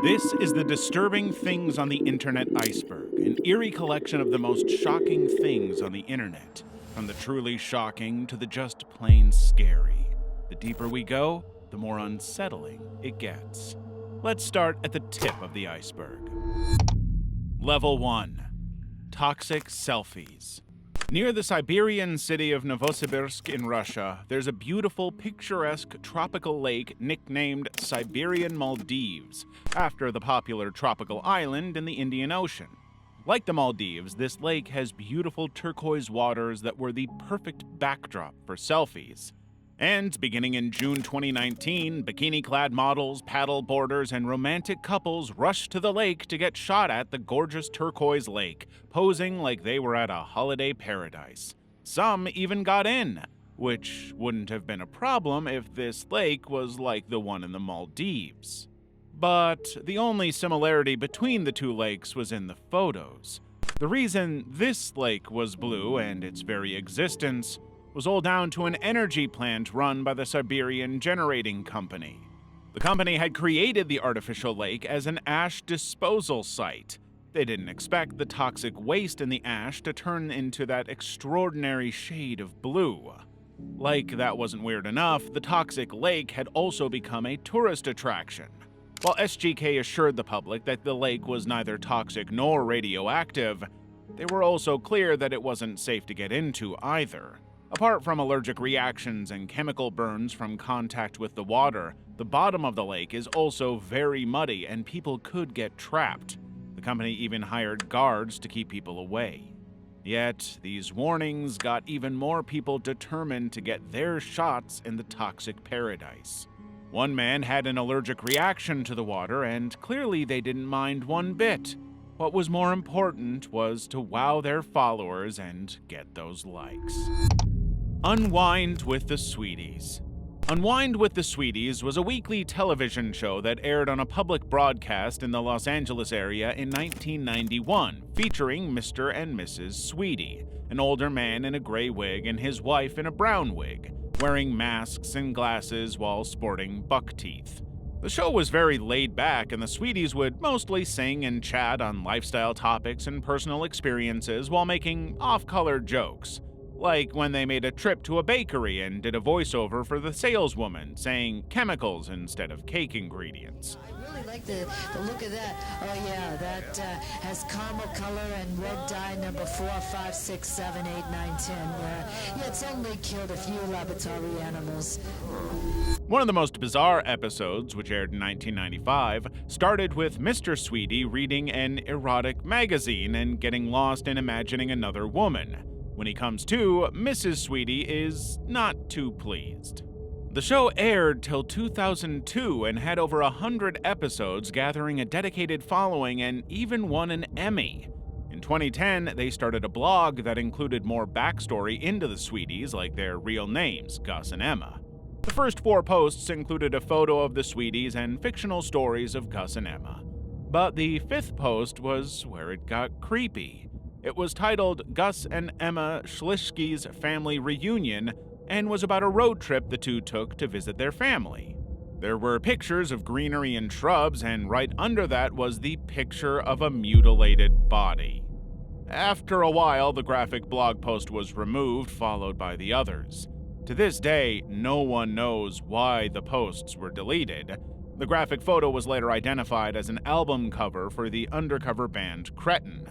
This is the Disturbing Things on the Internet Iceberg, an eerie collection of the most shocking things on the internet, from the truly shocking to the just plain scary. The deeper we go, the more unsettling it gets. Let's start at the tip of the iceberg. Level 1. Toxic Selfies. Near the Siberian city of Novosibirsk in Russia, there's a beautiful, picturesque tropical lake nicknamed Siberian Maldives, after the popular tropical island in the Indian Ocean. Like the Maldives, this lake has beautiful turquoise waters that were the perfect backdrop for selfies. And beginning in June 2019, bikini-clad models, paddle boarders, and romantic couples rushed to the lake to get shot at the gorgeous turquoise lake, posing like they were at a holiday paradise. Some even got in, which wouldn't have been a problem if this lake was like the one in the Maldives. But the only similarity between the two lakes was in the photos. The reason this lake was blue and its very existence was all down to an energy plant run by the Siberian Generating Company. The company had created the artificial lake as an ash disposal site. They didn't expect the toxic waste in the ash to turn into that extraordinary shade of blue. Like that wasn't weird enough, the toxic lake had also become a tourist attraction. While SGK assured the public that the lake was neither toxic nor radioactive, they were also clear that it wasn't safe to get into either. Apart from allergic reactions and chemical burns from contact with the water, the bottom of the lake is also very muddy and people could get trapped. The company even hired guards to keep people away. Yet, these warnings got even more people determined to get their shots in the toxic paradise. One man had an allergic reaction to the water, and clearly they didn't mind one bit. What was more important was to wow their followers and get those likes. Unwind with the Sweeties. Unwind with the Sweeties was a weekly television show that aired on a public broadcast in the Los Angeles area in 1991, featuring Mr. and Mrs. Sweetie, an older man in a gray wig and his wife in a brown wig, wearing masks and glasses while sporting buck teeth. The show was very laid back, and the Sweeties would mostly sing and chat on lifestyle topics and personal experiences while making off-color jokes. Like when they made a trip to a bakery and did a voiceover for the saleswoman, saying chemicals instead of cake ingredients. I really like the look of that. Oh yeah, that has caramel color and red dye number 4, 5, 6, 7, 8, 9, 10. Yeah, it's only killed a few laboratory animals. One of the most bizarre episodes, which aired in 1995, started with Mr. Sweetie reading an erotic magazine and getting lost in imagining another woman. When he comes to, Mrs. Sweetie is not too pleased. The show aired till 2002 and had over 100 episodes, gathering a dedicated following and even won an Emmy. In 2010, they started a blog that included more backstory into the Sweeties, like their real names, Gus and Emma. The first 4 posts included a photo of the Sweeties and fictional stories of Gus and Emma. But the 5th post was where it got creepy. It was titled Gus and Emma Schlishke's Family Reunion and was about a road trip the two took to visit their family. There were pictures of greenery and shrubs, and right under that was the picture of a mutilated body. After a while, the graphic blog post was removed, followed by the others. To this day, no one knows why the posts were deleted. The graphic photo was later identified as an album cover for the undercover band Cretin.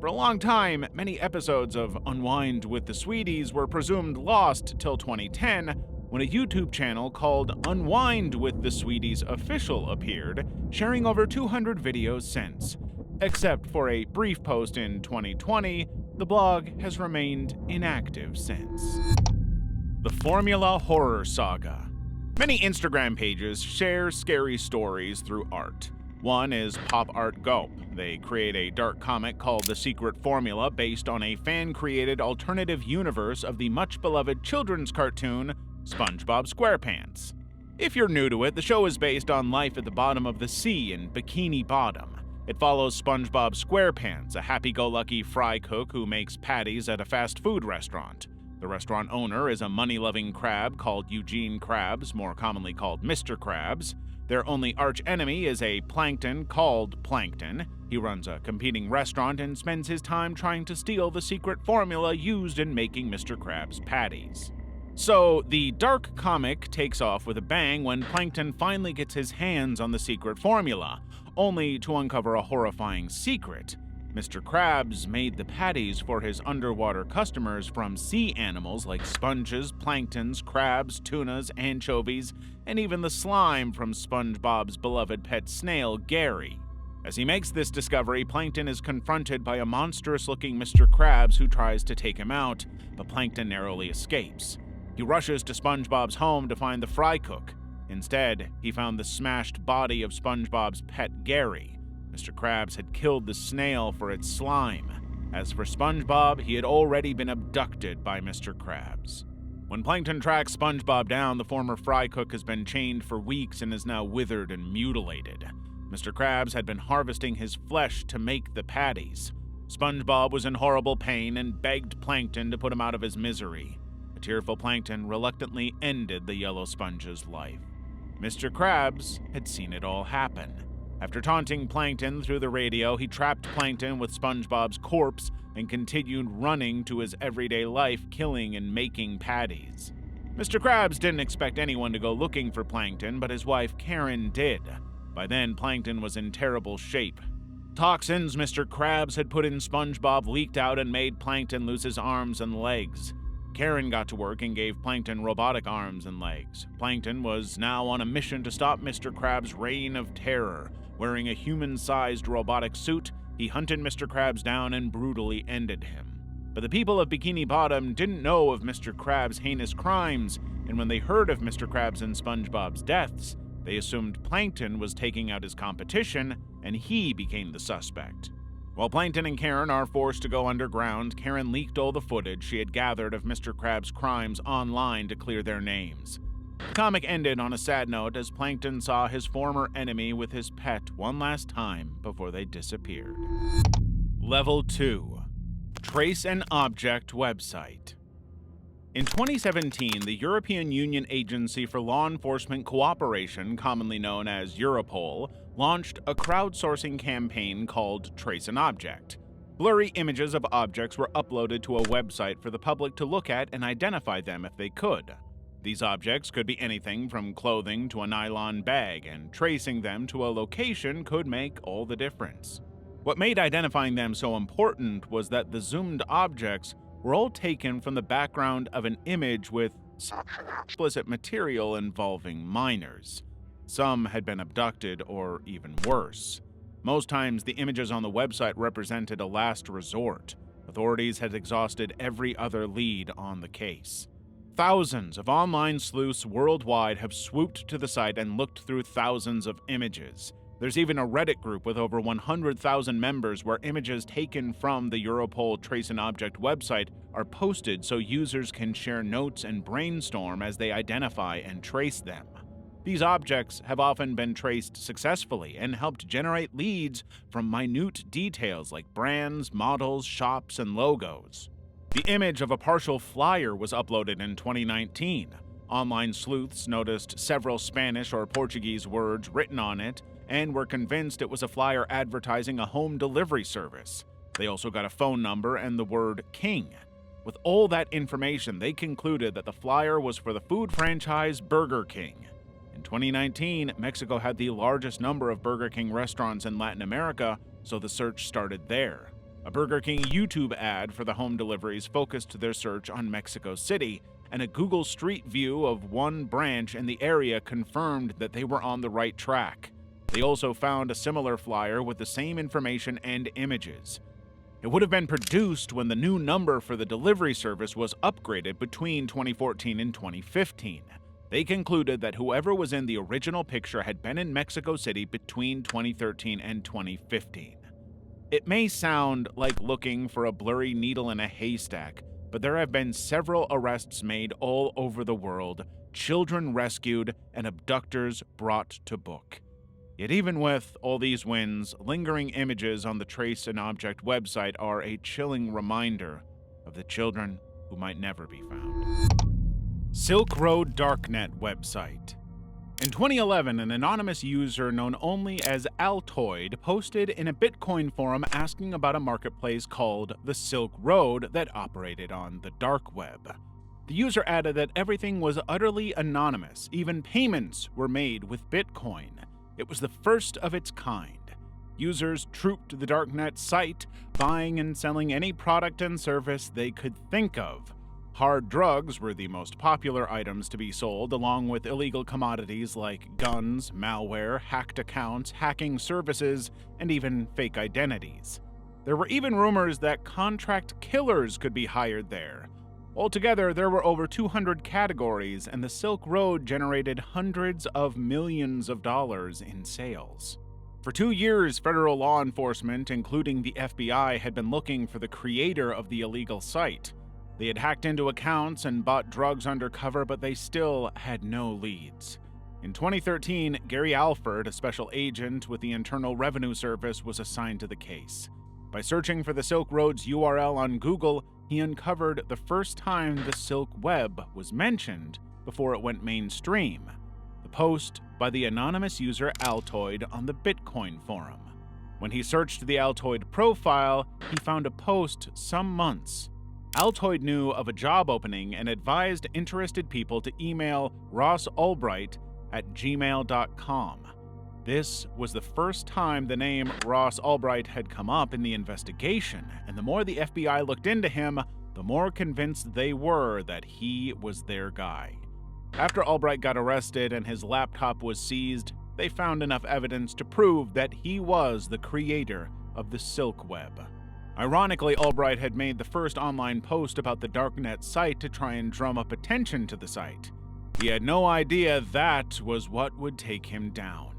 For a long time, many episodes of Unwind with the Sweeties were presumed lost till 2010, when a YouTube channel called Unwind with the Sweeties Official appeared, sharing over 200 videos since. Except for a brief post in 2020, the blog has remained inactive since. The Formula Horror Saga. Many Instagram pages share scary stories through art. One is Pop Art Gulp. They create a dark comic called The Secret Formula based on a fan-created alternative universe of the much-beloved children's cartoon SpongeBob SquarePants. If you're new to it, the show is based on life at the bottom of the sea in Bikini Bottom. It follows SpongeBob SquarePants, a happy-go-lucky fry cook who makes patties at a fast food restaurant. The restaurant owner is a money-loving crab called Eugene Krabs, more commonly called Mr. Krabs, Their only arch-enemy is a plankton called Plankton. He runs a competing restaurant and spends his time trying to steal the secret formula used in making Mr. Krabs' patties. So, the dark comic takes off with a bang when Plankton finally gets his hands on the secret formula, only to uncover a horrifying secret. Mr. Krabs made the patties for his underwater customers from sea animals like sponges, planktons, crabs, tunas, anchovies, and even the slime from SpongeBob's beloved pet snail, Gary. As he makes this discovery, Plankton is confronted by a monstrous-looking Mr. Krabs who tries to take him out, but Plankton narrowly escapes. He rushes to SpongeBob's home to find the fry cook. Instead, he found the smashed body of SpongeBob's pet, Gary. Mr. Krabs had killed the snail for its slime. As for SpongeBob, he had already been abducted by Mr. Krabs. When Plankton tracks SpongeBob down, the former fry cook has been chained for weeks and is now withered and mutilated. Mr. Krabs had been harvesting his flesh to make the patties. SpongeBob was in horrible pain and begged Plankton to put him out of his misery. A tearful Plankton reluctantly ended the yellow sponge's life. Mr. Krabs had seen it all happen. After taunting Plankton through the radio, he trapped Plankton with SpongeBob's corpse and continued running to his everyday life, killing and making patties. Mr. Krabs didn't expect anyone to go looking for Plankton, but his wife Karen did. By then, Plankton was in terrible shape. Toxins Mr. Krabs had put in SpongeBob leaked out and made Plankton lose his arms and legs. Karen got to work and gave Plankton robotic arms and legs. Plankton was now on a mission to stop Mr. Krabs' reign of terror. Wearing a human-sized robotic suit, he hunted Mr. Krabs down and brutally ended him. But the people of Bikini Bottom didn't know of Mr. Krabs' heinous crimes, and when they heard of Mr. Krabs and SpongeBob's deaths, they assumed Plankton was taking out his competition, and he became the suspect. While Plankton and Karen are forced to go underground, Karen leaked all the footage she had gathered of Mr. Krabs' crimes online to clear their names. The comic ended on a sad note as Plankton saw his former enemy with his pet one last time before they disappeared. Level 2. Trace an Object Website. In 2017, the European Union Agency for Law Enforcement Cooperation, commonly known as Europol, launched a crowdsourcing campaign called Trace an Object. Blurry images of objects were uploaded to a website for the public to look at and identify them if they could. These objects could be anything from clothing to a nylon bag, and tracing them to a location could make all the difference. What made identifying them so important was that the zoomed objects were all taken from the background of an image with explicit material involving minors. Some had been abducted or even worse. Most times, the images on the website represented a last resort. Authorities had exhausted every other lead on the case. Thousands of online sleuths worldwide have swooped to the site and looked through thousands of images. There's even a Reddit group with over 100,000 members where images taken from the Europol Trace an Object website are posted so users can share notes and brainstorm as they identify and trace them. These objects have often been traced successfully and helped generate leads from minute details like brands, models, shops, and logos. The image of a partial flyer was uploaded in 2019. Online sleuths noticed several Spanish or Portuguese words written on it and were convinced it was a flyer advertising a home delivery service. They also got a phone number and the word King. With all that information, they concluded that the flyer was for the food franchise Burger King. In 2019, Mexico had the largest number of Burger King restaurants in Latin America, so the search started there. A Burger King YouTube ad for the home deliveries focused their search on Mexico City, and a Google Street View of one branch in the area confirmed that they were on the right track. They also found a similar flyer with the same information and images. It would have been produced when the new number for the delivery service was upgraded between 2014 and 2015. They concluded that whoever was in the original picture had been in Mexico City between 2013 and 2015. It may sound like looking for a blurry needle in a haystack, but there have been several arrests made all over the world, children rescued, and abductors brought to book. Yet even with all these wins, lingering images on the Trace an Object website are a chilling reminder of the children who might never be found. Silk Road Darknet website. In 2011, an anonymous user known only as Altoid posted in a Bitcoin forum asking about a marketplace called the Silk Road that operated on the dark web. The user added that everything was utterly anonymous, even payments were made with Bitcoin. It was the first of its kind. Users trooped the darknet site, buying and selling any product and service they could think of. Hard drugs were the most popular items to be sold, along with illegal commodities like guns, malware, hacked accounts, hacking services, and even fake identities. There were even rumors that contract killers could be hired there. Altogether, there were over 200 categories, and the Silk Road generated hundreds of millions of dollars in sales. For 2 years, federal law enforcement, including the FBI, had been looking for the creator of the illegal site. They had hacked into accounts and bought drugs undercover, but they still had no leads. In 2013, Gary Alford, a special agent with the Internal Revenue Service, was assigned to the case. By searching for the Silk Road's URL on Google, he uncovered the first time the Silk Web was mentioned before it went mainstream. The post by the anonymous user Altoid on the Bitcoin forum. When he searched the Altoid profile, he found a post some months. Altoid knew of a job opening and advised interested people to email rossalbright@gmail.com. This was the first time the name Ross Albright had come up in the investigation, and the more the FBI looked into him, the more convinced they were that he was their guy. After Albright got arrested and his laptop was seized, they found enough evidence to prove that he was the creator of the Silk Web. Ironically, Albright had made the first online post about the darknet site to try and drum up attention to the site. He had no idea that was what would take him down.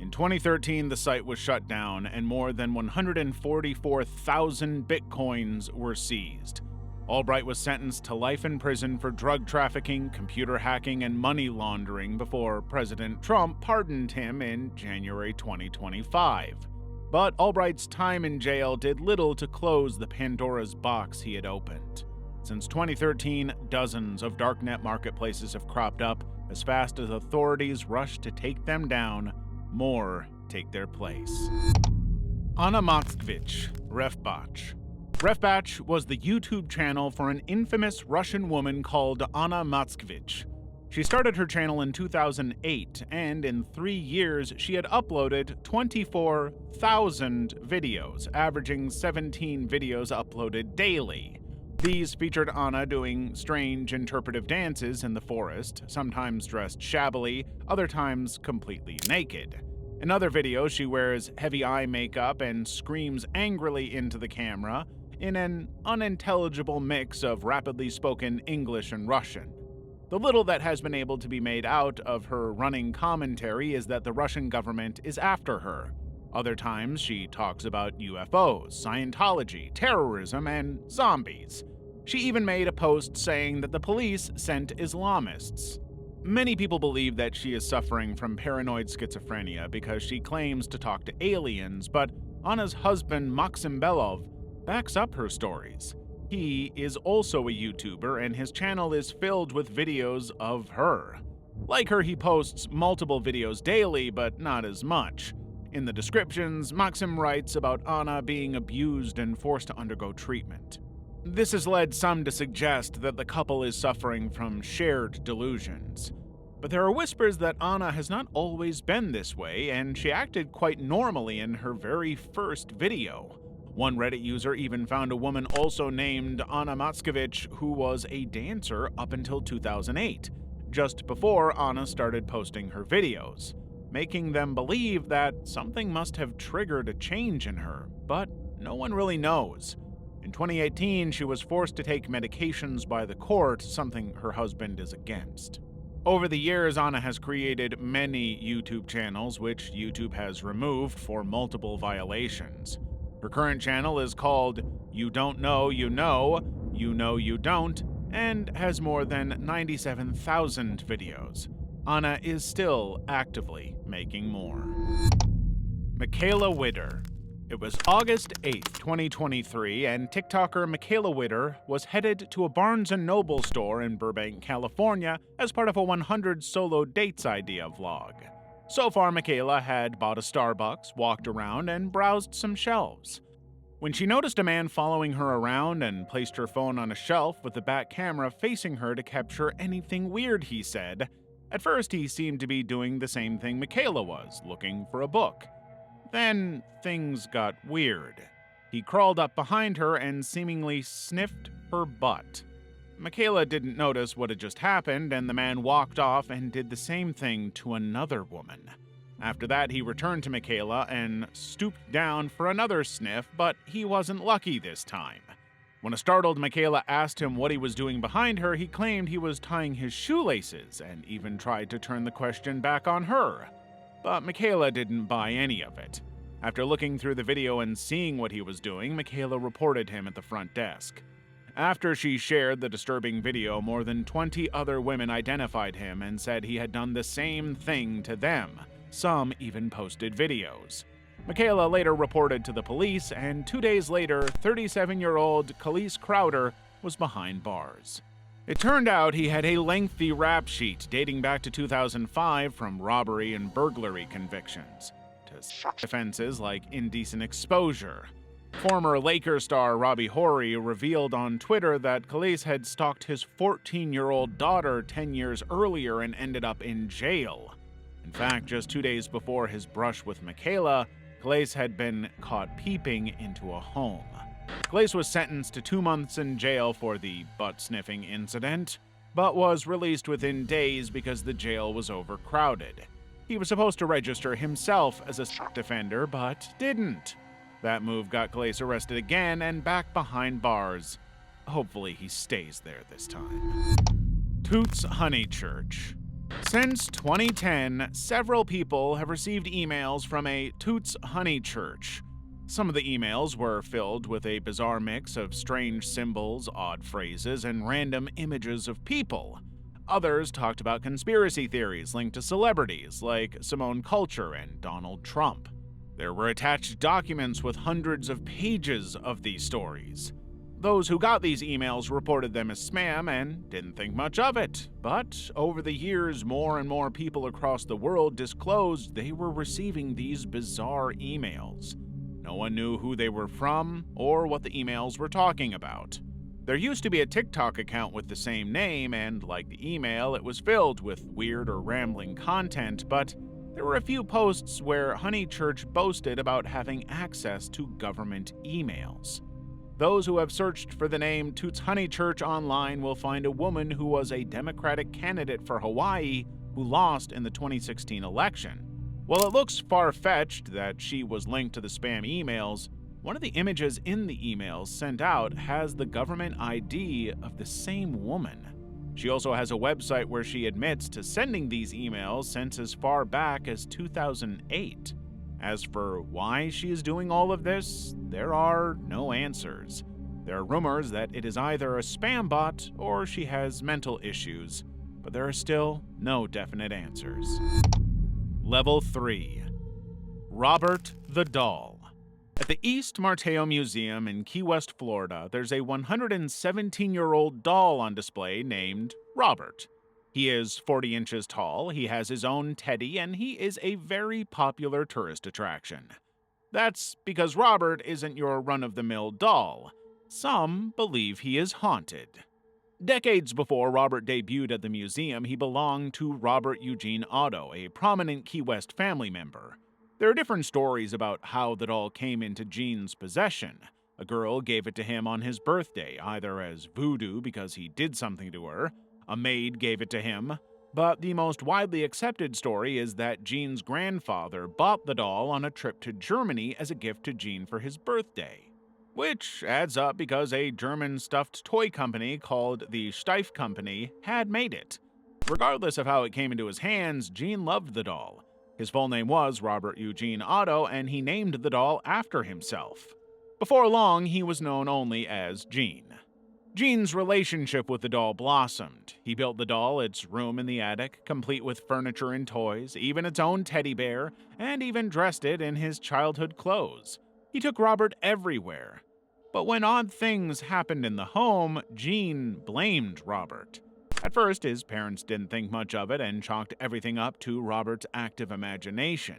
In 2013, the site was shut down and more than 144,000 bitcoins were seized. Albright was sentenced to life in prison for drug trafficking, computer hacking, and money laundering before President Trump pardoned him in January 2025. But Albright's time in jail did little to close the Pandora's box he had opened. Since 2013, dozens of darknet marketplaces have cropped up. As fast as authorities rush to take them down, more take their place. Anna Moskvich, Refbach. Refbach was the YouTube channel for an infamous Russian woman called Anna Moskvich. She started her channel in 2008, and in 3 years, she had uploaded 24,000 videos, averaging 17 videos uploaded daily. These featured Anna doing strange interpretive dances in the forest, sometimes dressed shabbily, other times completely naked. In other videos, she wears heavy eye makeup and screams angrily into the camera in an unintelligible mix of rapidly spoken English and Russian. The little that has been able to be made out of her running commentary is that the Russian government is after her. Other times, she talks about UFOs, Scientology, terrorism, and zombies. She even made a post saying that the police sent Islamists. Many people believe that she is suffering from paranoid schizophrenia because she claims to talk to aliens, but Anna's husband, Maxim Belov, backs up her stories. He is also a YouTuber, and his channel is filled with videos of her. Like her, he posts multiple videos daily, but not as much. In the descriptions, Maxim writes about Anna being abused and forced to undergo treatment. This has led some to suggest that the couple is suffering from shared delusions. But there are whispers that Anna has not always been this way, and she acted quite normally in her very first video. One Reddit user even found a woman also named Anna Moskvich who was a dancer up until 2008, just before Anna started posting her videos, making them believe that something must have triggered a change in her, but no one really knows. In 2018, she was forced to take medications by the court, something her husband is against. Over the years, Anna has created many YouTube channels, which YouTube has removed for multiple violations. Her current channel is called You Don't Know You Know, You Know You Don't, and has more than 97,000 videos. Anna is still actively making more. Michaela Witter. It was August 8th, 2023, and TikToker Michaela Witter was headed to a Barnes & Noble store in Burbank, California as part of a 100 solo dates idea vlog. So far, Michaela had bought a Starbucks, walked around, and browsed some shelves. When she noticed a man following her around and placed her phone on a shelf with the back camera facing her to capture anything weird, he said. At first, he seemed to be doing the same thing Michaela was, looking for a book. Then, things got weird. He crawled up behind her and seemingly sniffed her butt. Michaela didn't notice what had just happened, and the man walked off and did the same thing to another woman. After that, he returned to Michaela and stooped down for another sniff, but he wasn't lucky this time. When a startled Michaela asked him what he was doing behind her, he claimed he was tying his shoelaces and even tried to turn the question back on her. But Michaela didn't buy any of it. After looking through the video and seeing what he was doing, Michaela reported him at the front desk. After she shared the disturbing video, more than 20 other women identified him and said he had done the same thing to them. Some even posted videos. Michaela later reported to the police, and 2 days later, 37-year-old Khalees Crowder was behind bars. It turned out he had a lengthy rap sheet dating back to 2005 from robbery and burglary convictions to offenses like indecent exposure. Former Lakers star Robbie Horry revealed on Twitter that Khalees had stalked his 14-year-old daughter 10 years earlier and ended up in jail. In fact, just 2 days before his brush with Michaela, Khalees had been caught peeping into a home. Khalees was sentenced to 2 months in jail for the butt-sniffing incident, but was released within days because the jail was overcrowded. He was supposed to register himself as a sex offender, but didn't. That move got Khalees arrested again and back behind bars. Hopefully he stays there this time. Toots Honeychurch. Since 2010, several people have received emails from a Toots Honeychurch. Some of the emails were filled with a bizarre mix of strange symbols, odd phrases, and random images of people. Others talked about conspiracy theories linked to celebrities like Simone Culture and Donald Trump. There were attached documents with hundreds of pages of these stories. Those who got these emails reported them as spam and didn't think much of it. But over the years, more and more people across the world disclosed they were receiving these bizarre emails. No one knew who they were from or what the emails were talking about. There used to be a TikTok account with the same name, and like the email, it was filled with weird or rambling content, but there were a few posts where Honeychurch boasted about having access to government emails. Those who have searched for the name Toots Honeychurch online will find a woman who was a Democratic candidate for Hawaii who lost in the 2016 election. While it looks far-fetched that she was linked to the spam emails, one of the images in the emails sent out has the government ID of the same woman. She also has a website where she admits to sending these emails since as far back as 2008. As for why she is doing all of this, there are no answers. There are rumors that it is either a spam bot or she has mental issues, but there are still no definite answers. Level 3. Robert the Doll. At the East Marteo Museum in Key West, Florida, there's a 117-year-old doll on display named Robert. He is 40 inches tall, he has his own teddy, and he is a very popular tourist attraction. That's because Robert isn't your run-of-the-mill doll. Some believe he is haunted. Decades before Robert debuted at the museum, he belonged to Robert Eugene Otto, a prominent Key West family member. There are different stories about how the doll came into Gene's possession. A girl gave it to him on his birthday, either as voodoo because he did something to her. A maid gave it to him. But the most widely accepted story is that Gene's grandfather bought the doll on a trip to Germany as a gift to Gene for his birthday. Which adds up because a German stuffed toy company called the Steiff Company had made it. Regardless of how it came into his hands, Gene loved the doll. His full name was Robert Eugene Otto, and he named the doll after himself. Before long, he was known only as Gene. Gene's relationship with the doll blossomed. He built the doll its room in the attic, complete with furniture and toys, even its own teddy bear, and even dressed it in his childhood clothes. He took Robert everywhere. But when odd things happened in the home, Gene blamed Robert. At first, his parents didn't think much of it and chalked everything up to Robert's active imagination.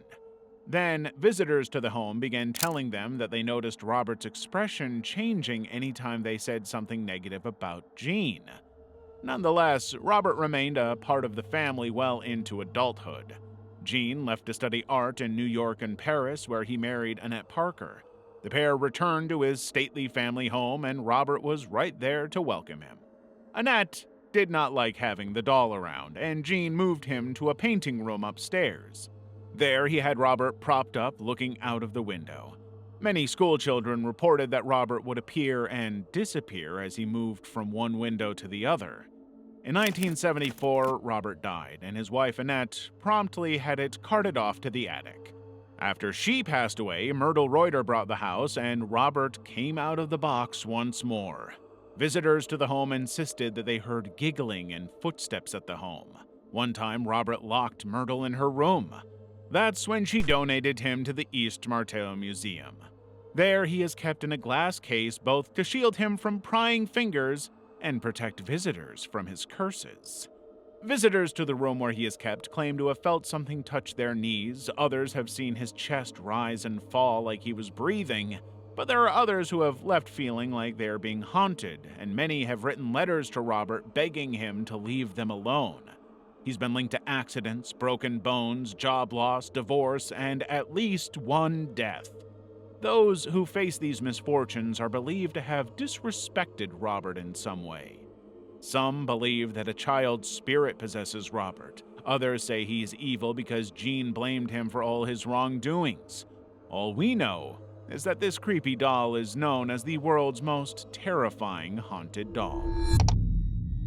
Then, visitors to the home began telling them that they noticed Robert's expression changing anytime they said something negative about Gene. Nonetheless, Robert remained a part of the family well into adulthood. Gene left to study art in New York and Paris, where he married Annette Parker. The pair returned to his stately family home, and Robert was right there to welcome him. Annette did not like having the doll around, and Gene moved him to a painting room upstairs. There he had Robert propped up looking out of the window. Many schoolchildren reported that Robert would appear and disappear as he moved from one window to the other. In 1974, Robert died, and his wife Annette promptly had it carted off to the attic. After she passed away, Myrtle Reuter bought the house, and Robert came out of the box once more. Visitors to the home insisted that they heard giggling and footsteps at the home. One time, Robert locked Myrtle in her room. That's when she donated him to the East Martello Museum. There he is kept in a glass case both to shield him from prying fingers and protect visitors from his curses. Visitors to the room where he is kept claim to have felt something touch their knees. Others have seen his chest rise and fall like he was breathing. But there are others who have left feeling like they are being haunted, and many have written letters to Robert begging him to leave them alone. He's been linked to accidents, broken bones, job loss, divorce, and at least one death. Those who face these misfortunes are believed to have disrespected Robert in some way. Some believe that a child's spirit possesses Robert. Others say he's evil because Gene blamed him for all his wrongdoings. All we know is that this creepy doll is known as the world's most terrifying haunted doll.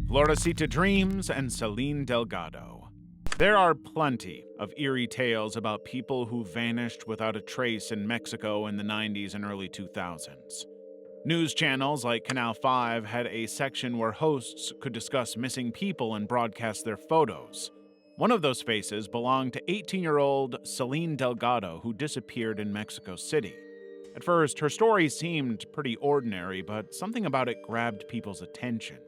Florecita Dreams and Celine Delgado. There are plenty of eerie tales about people who vanished without a trace in Mexico in the 90s and early 2000s. News channels like Canal 5 had a section where hosts could discuss missing people and broadcast their photos. One of those faces belonged to 18-year-old Celine Delgado, who disappeared in Mexico City. At first, her story seemed pretty ordinary, but something about it grabbed people's attention.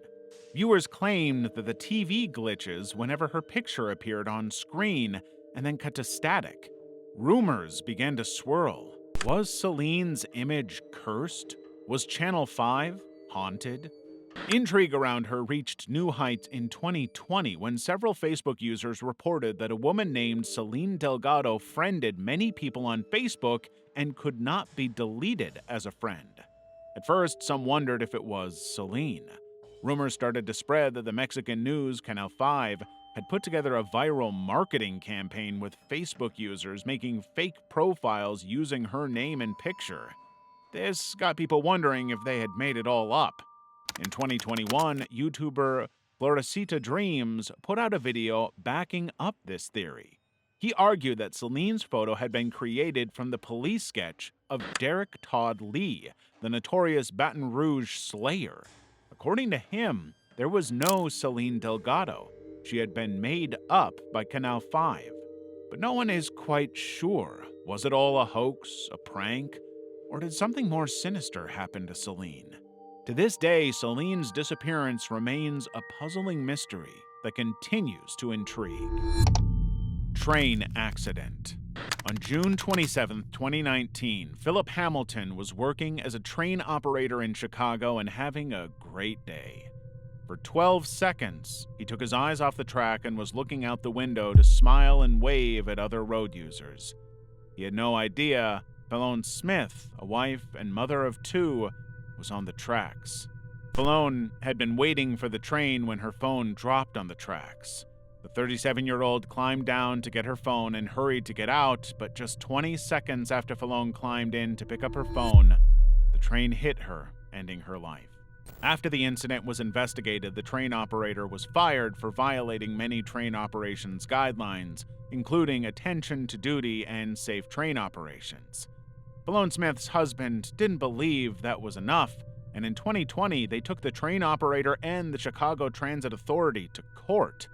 Viewers claimed that the TV glitches whenever her picture appeared on screen and then cut to static. Rumors began to swirl. Was Celine's image cursed? Was Channel 5 haunted? Intrigue around her reached new heights in 2020 when several Facebook users reported that a woman named Celine Delgado friended many people on Facebook and could not be deleted as a friend. At first, some wondered if it was Celine. Rumors started to spread that the Mexican news, Canal 5, had put together a viral marketing campaign with Facebook users making fake profiles using her name and picture. This got people wondering if they had made it all up. In 2021, YouTuber Florecita Dreams put out a video backing up this theory. He argued that Celine's photo had been created from the police sketch of Derek Todd Lee, the notorious Baton Rouge Slayer. According to him, there was no Celine Delgado. She had been made up by Canal 5. But no one is quite sure. Was it all a hoax, a prank, or did something more sinister happen to Celine? To this day, Celine's disappearance remains a puzzling mystery that continues to intrigue. Train accident. On June 27, 2019, Philip Hamilton was working as a train operator in Chicago and having a great day. For 12 seconds, he took his eyes off the track and was looking out the window to smile and wave at other road users. He had no idea Philone Smith, a wife and mother of two, was on the tracks. Philone had been waiting for the train when her phone dropped on the tracks. The 37-year-old climbed down to get her phone and hurried to get out, but just 20 seconds after Philone climbed in to pick up her phone, the train hit her, ending her life. After the incident was investigated, the train operator was fired for violating many train operations guidelines, including attention to duty and safe train operations. Philone Smith's husband didn't believe that was enough, and in 2020 they took the train operator and the Chicago Transit Authority to court.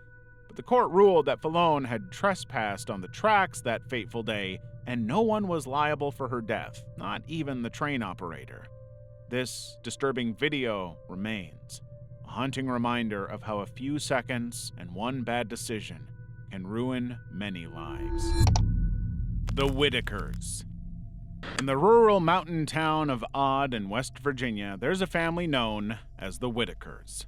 But the court ruled that Philone had trespassed on the tracks that fateful day and no one was liable for her death, not even the train operator. This disturbing video remains, a haunting reminder of how a few seconds and one bad decision can ruin many lives. The Whitakers. In the rural mountain town of Odd in West Virginia, there's a family known as the Whitakers.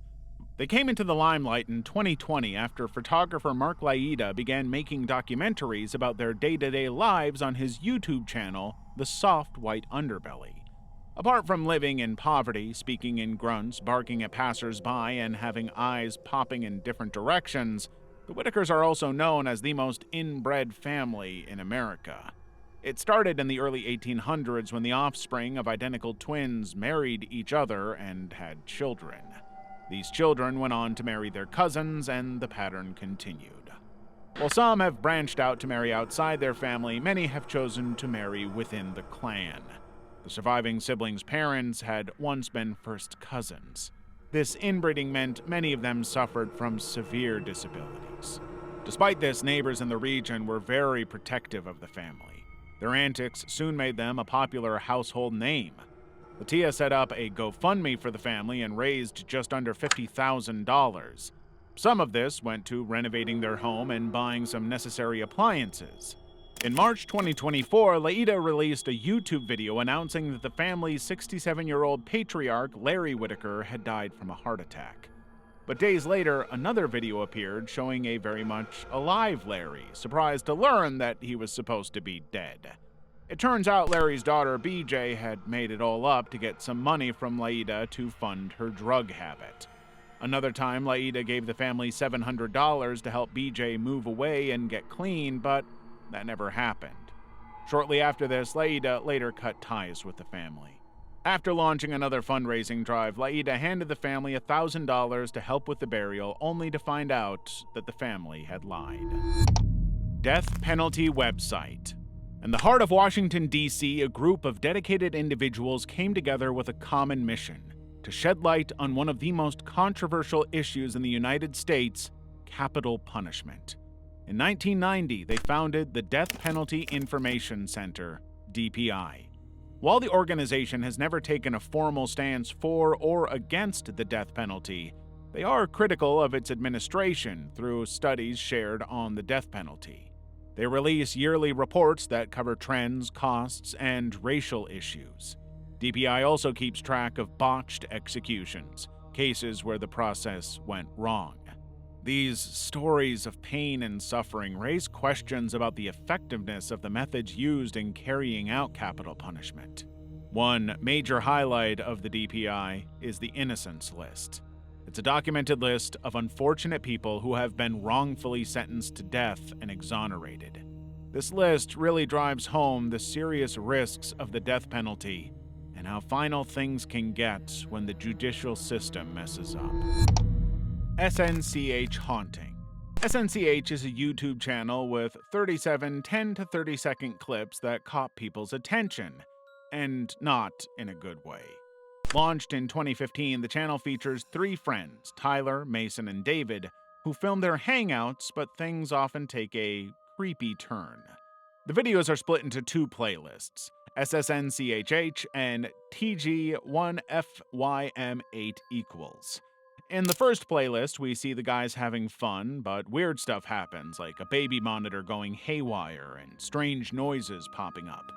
They came into the limelight in 2020 after photographer Mark Laida began making documentaries about their day-to-day lives on his YouTube channel, The Soft White Underbelly. Apart from living in poverty, speaking in grunts, barking at passers-by, and having eyes popping in different directions, the Whitakers are also known as the most inbred family in America. It started in the early 1800s when the offspring of identical twins married each other and had children. These children went on to marry their cousins, and the pattern continued. While some have branched out to marry outside their family, many have chosen to marry within the clan. The surviving siblings' parents had once been first cousins. This inbreeding meant many of them suffered from severe disabilities. Despite this, neighbors in the region were very protective of the family. Their antics soon made them a popular household name. Latia set up a GoFundMe for the family and raised just under $50,000. Some of this went to renovating their home and buying some necessary appliances. In March 2024, Laida released a YouTube video announcing that the family's 67-year-old patriarch, Larry Whitaker, had died from a heart attack. But days later, another video appeared showing a very much alive Larry, surprised to learn that he was supposed to be dead. It turns out Larry's daughter, BJ, had made it all up to get some money from Laida to fund her drug habit. Another time, Laida gave the family $700 to help BJ move away and get clean, but that never happened. Shortly after this, Laida later cut ties with the family. After launching another fundraising drive, Laida handed the family $1,000 to help with the burial, only to find out that the family had lied. Death Penalty Website. In the heart of Washington, D.C., a group of dedicated individuals came together with a common mission: to shed light on one of the most controversial issues in the United States, capital punishment. In 1990, they founded the Death Penalty Information Center, DPI. While the organization has never taken a formal stance for or against the death penalty, they are critical of its administration through studies shared on the death penalty. They release yearly reports that cover trends, costs, and racial issues. DPI also keeps track of botched executions, cases where the process went wrong. These stories of pain and suffering raise questions about the effectiveness of the methods used in carrying out capital punishment. One major highlight of the DPI is the innocence list. It's a documented list of unfortunate people who have been wrongfully sentenced to death and exonerated. This list really drives home the serious risks of the death penalty and how final things can get when the judicial system messes up. SNCH Haunting. SNCH is a YouTube channel with 37 10 to 30 second clips that caught people's attention, and not in a good way. Launched in 2015, the channel features three friends, Tyler, Mason, and David, who film their hangouts, but things often take a creepy turn. The videos are split into two playlists, SSNCHH and TG1FYM8 equals. In the first playlist, we see the guys having fun, but weird stuff happens, like a baby monitor going haywire and strange noises popping up.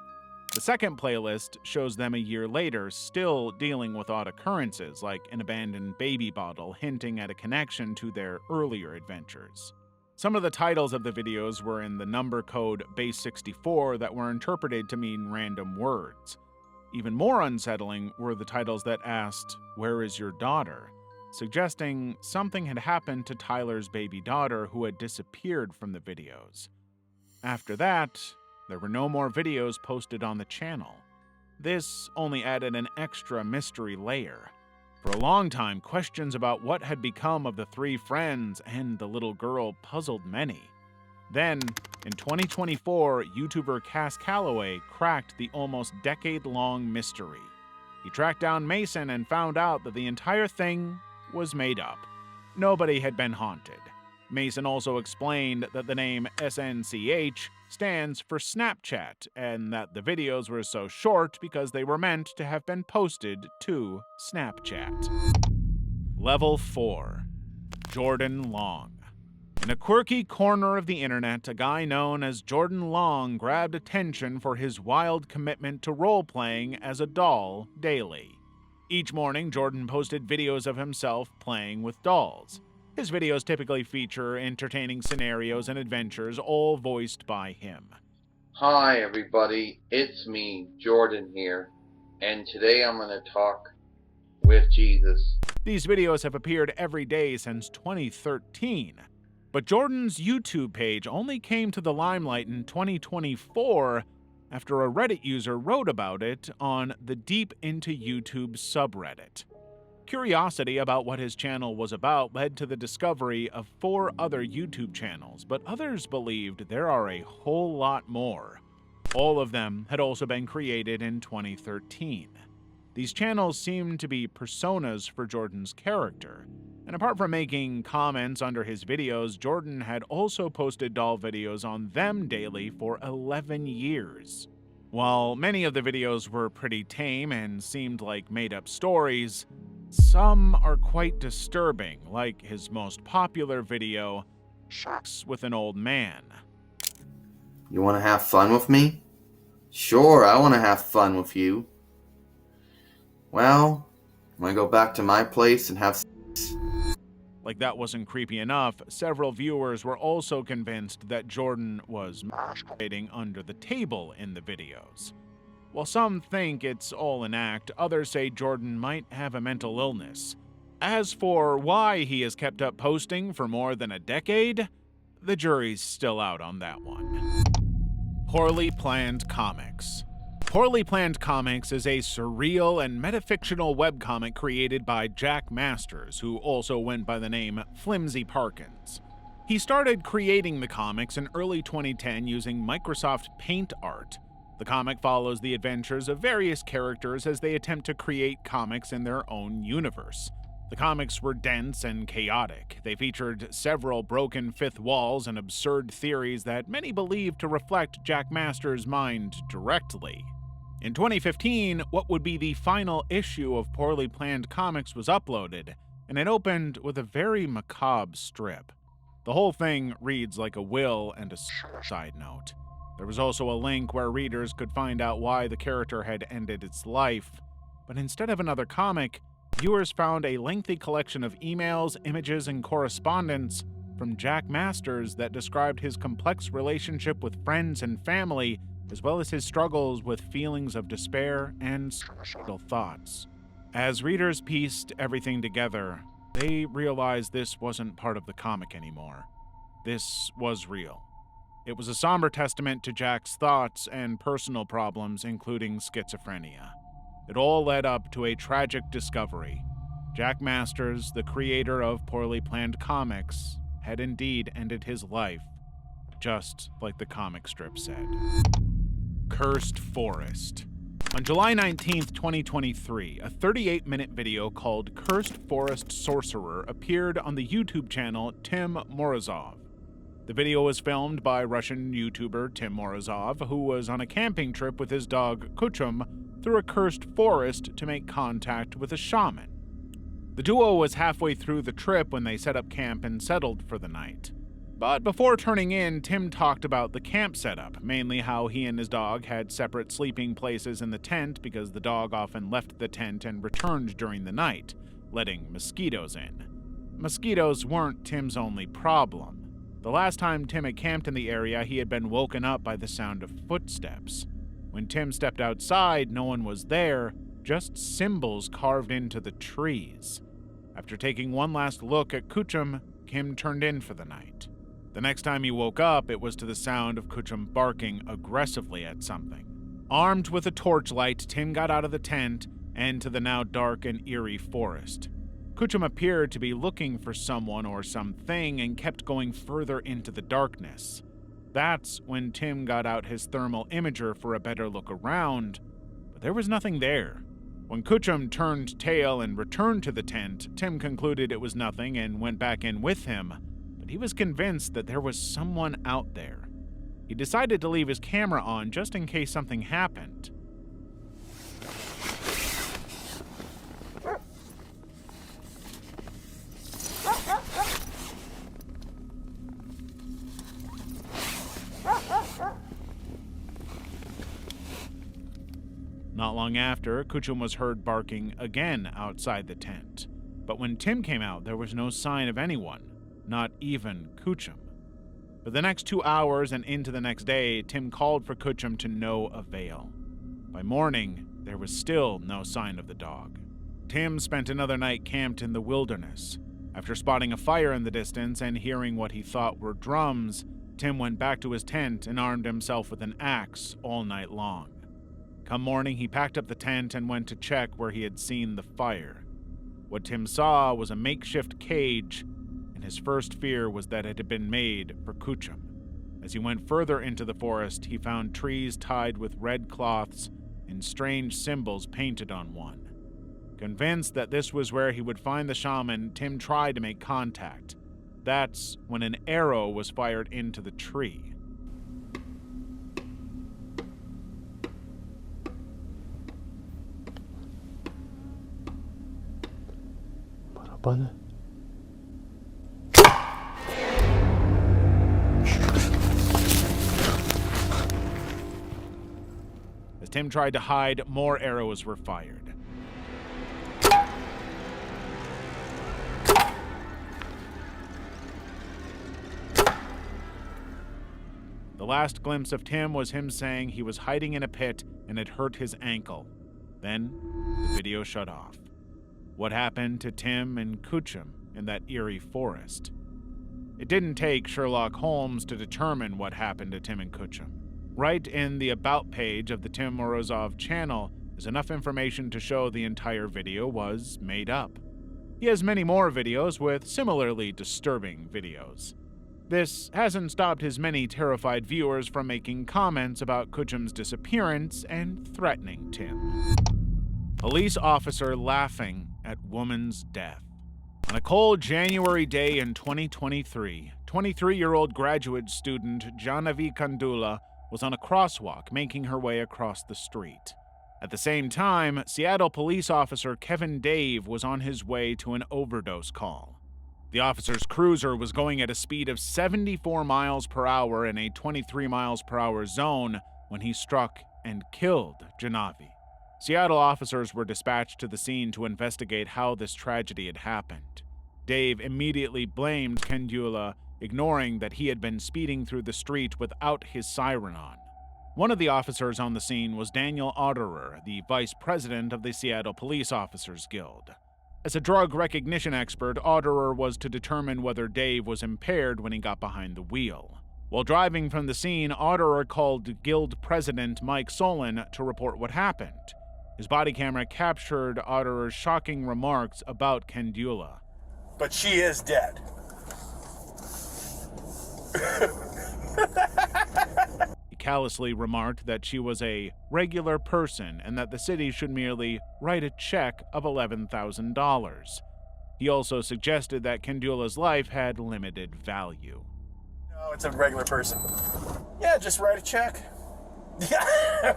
The second playlist shows them a year later still dealing with odd occurrences, like an abandoned baby bottle hinting at a connection to their earlier adventures. Some of the titles of the videos were in the number code base 64 that were interpreted to mean random words. Even more unsettling were the titles that asked, "Where is your daughter?" suggesting something had happened to Tyler's baby daughter who had disappeared from the videos. After that, there were no more videos posted on the channel. This only added an extra mystery layer. For a long time, questions about what had become of the three friends and the little girl puzzled many. Then, in 2024, YouTuber Cass Calloway cracked the almost decade-long mystery. He tracked down Mason and found out that the entire thing was made up. Nobody had been haunted. Mason also explained that the name SNCH stands for Snapchat, and that the videos were so short because they were meant to have been posted to Snapchat. Level 4. Jordan Long. In a quirky corner of the internet, a guy known as Jordan Long grabbed attention for his wild commitment to role-playing as a doll daily. Each morning, Jordan posted videos of himself playing with dolls. His videos typically feature entertaining scenarios and adventures, all voiced by him. Hi everybody, it's me, Jordan here, and today I'm going to talk with Jesus. These videos have appeared every day since 2013. But Jordan's YouTube page only came to the limelight in 2024 after a Reddit user wrote about it on the Deep Into YouTube subreddit. Curiosity about what his channel was about led to the discovery of 4 other YouTube channels, but others believed there are a whole lot more. All of them had also been created in 2013. These channels seemed to be personas for Jordan's character. And apart from making comments under his videos, Jordan had also posted doll videos on them daily for 11 years. While many of the videos were pretty tame and seemed like made-up stories, some are quite disturbing, like his most popular video, Sex with an Old Man. You want to have fun with me? Sure, I want to have fun with you. Well, I'm going to go back to my place and have sex. Like that wasn't creepy enough, several viewers were also convinced that Jordan was masturbating under the table in the videos. While some think it's all an act, others say Jordan might have a mental illness. As for why he has kept up posting for more than a decade, the jury's still out on that one. Poorly Planned Comics. Poorly Planned Comics is a surreal and metafictional webcomic created by Jack Masters, who also went by the name Flimsy Parkins. He started creating the comics in early 2010 using Microsoft Paint art. The comic follows the adventures of various characters as they attempt to create comics in their own universe. The comics were dense and chaotic. They featured several broken fifth walls and absurd theories that many believed to reflect Jack Masters' mind directly. In 2015, what would be the final issue of Poorly Planned Comics was uploaded, and it opened with a very macabre strip. The whole thing reads like a will and a side note. There was also a link where readers could find out why the character had ended its life, but instead of another comic, viewers found a lengthy collection of emails, images, and correspondence from Jack Masters that described his complex relationship with friends and family, as well as his struggles with feelings of despair and suicidal thoughts. As readers pieced everything together, they realized this wasn't part of the comic anymore. This was real. It was a somber testament to Jack's thoughts and personal problems, including schizophrenia. It all led up to a tragic discovery. Jack Masters, the creator of Poorly Planned Comics, had indeed ended his life, just like the comic strip said. Cursed Forest. On July 19th, 2023, a 38-minute video called Cursed Forest Sorcerer appeared on the YouTube channel Tim Morozov. The video was filmed by Russian YouTuber Tim Morozov, who was on a camping trip with his dog Kuchum through a cursed forest to make contact with a shaman. The duo was halfway through the trip when they set up camp and settled for the night. But before turning in, Tim talked about the camp setup, mainly how he and his dog had separate sleeping places in the tent because the dog often left the tent and returned during the night, letting mosquitoes in. Mosquitoes weren't Tim's only problem. The last time Tim had camped in the area, he had been woken up by the sound of footsteps. When Tim stepped outside, no one was there, just symbols carved into the trees. After taking one last look at Kuchum, Kim turned in for the night. The next time he woke up, it was to the sound of Kuchum barking aggressively at something. Armed with a torchlight, Tim got out of the tent and to the now dark and eerie forest. Kuchum appeared to be looking for someone or something and kept going further into the darkness. That's when Tim got out his thermal imager for a better look around, but there was nothing there. When Kuchum turned tail and returned to the tent, Tim concluded it was nothing and went back in with him, but he was convinced that there was someone out there. he decided to leave his camera on just in case something happened. Not long after, Kuchum was heard barking again outside the tent. But when Tim came out, there was no sign of anyone, not even Kuchum. For the next 2 hours and into the next day, Tim called for Kuchum to no avail. By morning, there was still no sign of the dog. Tim spent another night camped in the wilderness. After spotting a fire in the distance and hearing what he thought were drums, Tim went back to his tent and armed himself with an axe all night long. Come morning, he packed up the tent and went to check where he had seen the fire. What Tim saw was a makeshift cage, and his first fear was that it had been made for Kuchum. As he went further into the forest, he found trees tied with red cloths and strange symbols painted on one. Convinced that this was where he would find the shaman, Tim tried to make contact. That's when an arrow was fired into the tree. As Tim tried to hide, more arrows were fired. The last glimpse of Tim was him saying he was hiding in a pit and had hurt his ankle. Then, the video shut off. What happened to Tim and Kuchum in that eerie forest? It didn't take Sherlock Holmes to determine what happened to Tim and Kuchum. Right in the About page of the Tim Morozov channel is enough information to show the entire video was made up. He has many more videos with similarly disturbing videos. This hasn't stopped his many terrified viewers from making comments about Kuchum's disappearance and threatening Tim. Police officer laughing at woman's death. On a cold January day in 2023, 23-year-old graduate student Janavi Kandula was on a crosswalk making her way across the street. At the same time, Seattle police officer Kevin Dave was on his way to an overdose call. The officer's cruiser was going at a speed of 74 miles per hour in a 23 miles per hour zone when he struck and killed Janavi. Seattle officers were dispatched to the scene to investigate how this tragedy had happened. Dave immediately blamed Kandula, ignoring that he had been speeding through the street without his siren on. One of the officers on the scene was Daniel Otterer, the vice president of the Seattle Police Officers Guild. As a drug recognition expert, Otterer was to determine whether Dave was impaired when he got behind the wheel. While driving from the scene, Otterer called Guild President Mike Solon to report what happened. His body camera captured Otterer's shocking remarks about Kandula. But she is dead. He callously remarked that she was a regular person and that the city should merely write a check of $11,000. He also suggested that Kandula's life had limited value. No, it's a regular person. Yeah, just write a check. Yeah,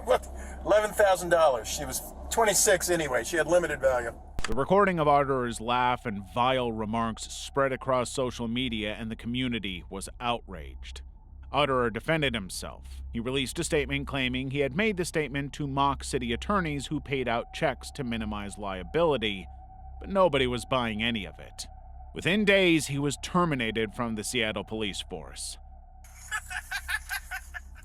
$11,000. She was 26 anyway. She had limited value. The recording of Otterer's laugh and vile remarks spread across social media, and the community was outraged. Otterer defended himself. He released a statement claiming he had made the statement to mock city attorneys who paid out checks to minimize liability, but nobody was buying any of it. Within days, he was terminated from the Seattle police force.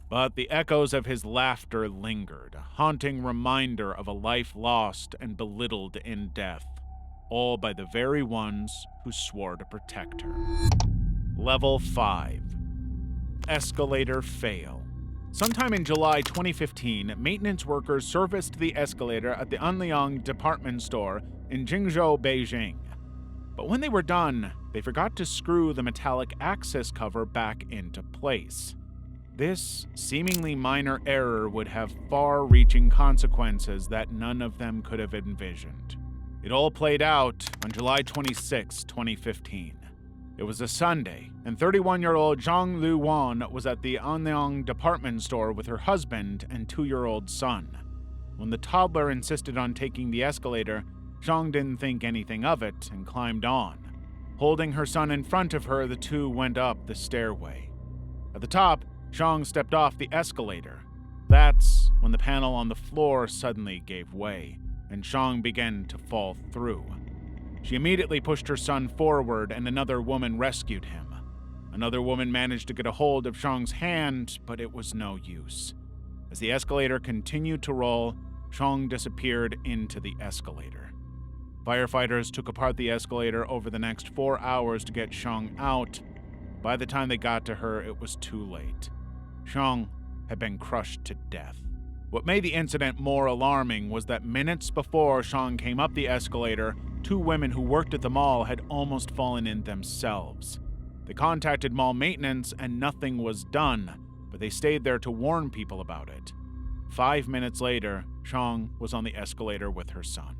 But the echoes of his laughter lingered, a haunting reminder of a life lost and belittled in death, all by the very ones who swore to protect her. Level 5. Escalator fail. Sometime in July 2015, maintenance workers serviced the escalator at the Anliang department store in Jingzhou, Beijing. But when they were done, they forgot to screw the metallic access cover back into place. This seemingly minor error would have far-reaching consequences that none of them could have envisioned. It all played out on July 26, 2015. It was a Sunday, and 31-year-old Zhang Luwan was at the Anyang department store with her husband and 2-year-old son. When the toddler insisted on taking the escalator, Zhang didn't think anything of it and climbed on. Holding her son in front of her, the two went up the stairway. At the top, Zhang stepped off the escalator. That's when the panel on the floor suddenly gave way, and Zhang began to fall through. She immediately pushed her son forward, and another woman rescued him. Another woman managed to get a hold of Zhang's hand, but it was no use. As the escalator continued to roll, Zhang disappeared into the escalator. Firefighters took apart the escalator over the next 4 hours to get Zhang out. By the time they got to her, it was too late. Zhang had been crushed to death. What made the incident more alarming was that minutes before Zhang came up the escalator, 2 women who worked at the mall had almost fallen in themselves. They contacted mall maintenance and nothing was done, but they stayed there to warn people about it. 5 minutes later, Zhang was on the escalator with her son.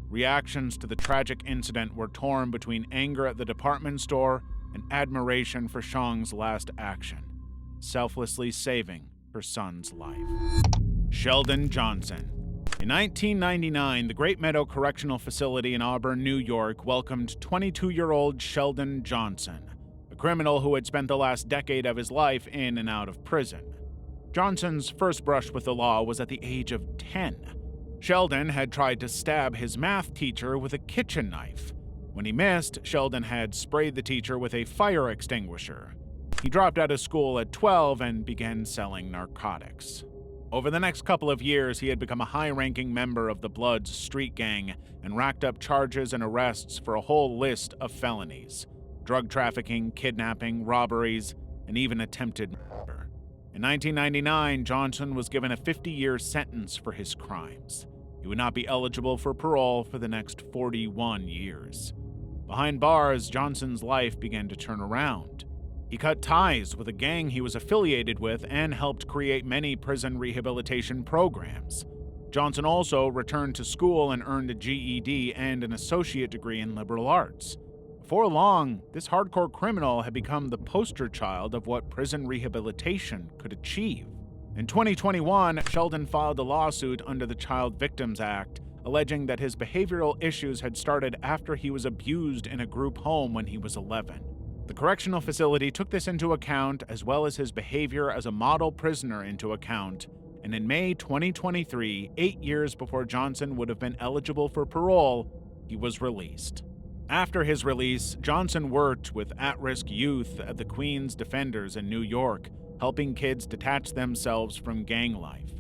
Reactions to the tragic incident were torn between anger at the department store and admiration for Zhang's last action, selflessly saving her son's life. Sheldon Johnson. In 1999, the Great Meadow Correctional Facility in Auburn, New York, welcomed 22-year-old Sheldon Johnson, a criminal who had spent the last decade of his life in and out of prison. Johnson's first brush with the law was at the age of 10. Sheldon had tried to stab his math teacher with a kitchen knife. When he missed, Sheldon had sprayed the teacher with a fire extinguisher. He dropped out of school at 12 and began selling narcotics. Over the next couple of years, he had become a high-ranking member of the Bloods street gang and racked up charges and arrests for a whole list of felonies: drug trafficking, kidnapping, robberies, and even attempted murder. In 1999, Johnson was given a 50-year sentence for his crimes. He would not be eligible for parole for the next 41 years. Behind bars, Johnson's life began to turn around. He cut ties with a gang he was affiliated with and helped create many prison rehabilitation programs. Johnson also returned to school and earned a GED and an associate degree in liberal arts. Before long, this hardcore criminal had become the poster child of what prison rehabilitation could achieve. In 2021, Sheldon filed a lawsuit under the Child Victims Act, alleging that his behavioral issues had started after he was abused in a group home when he was 11. The correctional facility took this into account, as well as his behavior as a model prisoner into account, and in May 2023, 8 years before Johnson would have been eligible for parole, he was released. After his release, Johnson worked with at-risk youth at the Queens Defenders in New York, helping kids detach themselves from gang life.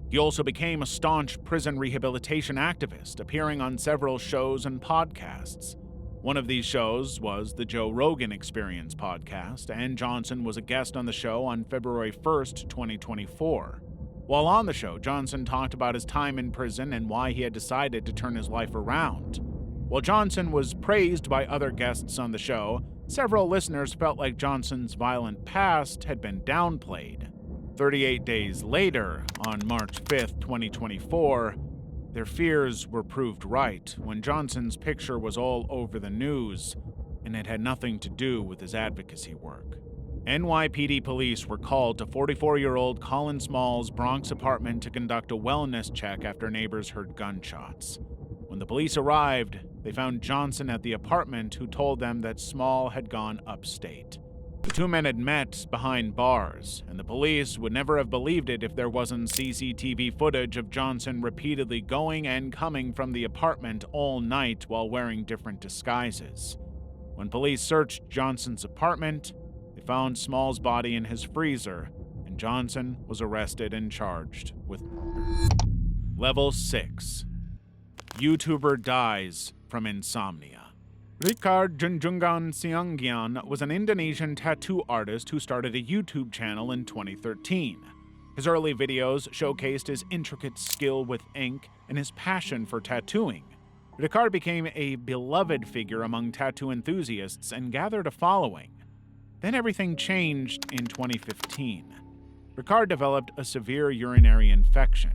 He also became a staunch prison rehabilitation activist, appearing on several shows and podcasts. One of these shows was the Joe Rogan Experience podcast, and Johnson was a guest on the show on February 1st, 2024. While on the show, Johnson talked about his time in prison and why he had decided to turn his life around. While Johnson was praised by other guests on the show, several listeners felt like Johnson's violent past had been downplayed. 38 days later, on March 5th, 2024, their fears were proved right when Johnson's picture was all over the news, and it had nothing to do with his advocacy work. NYPD police were called to 44-year-old Colin Small's Bronx apartment to conduct a wellness check after neighbors heard gunshots. When the police arrived, they found Johnson at the apartment, who told them that Small had gone upstate. The two men had met behind bars, and the police would never have believed it if there wasn't CCTV footage of Johnson repeatedly going and coming from the apartment all night while wearing different disguises. When police searched Johnson's apartment, they found Small's body in his freezer, and Johnson was arrested and charged with murder. Level 6. YouTuber dies from insomnia. Ricard Junjungan Siangyan was an Indonesian tattoo artist who started a YouTube channel in 2013. His early videos showcased his intricate skill with ink and his passion for tattooing. Ricard became a beloved figure among tattoo enthusiasts and gathered a following. Then everything changed in 2015. Ricard developed a severe urinary infection.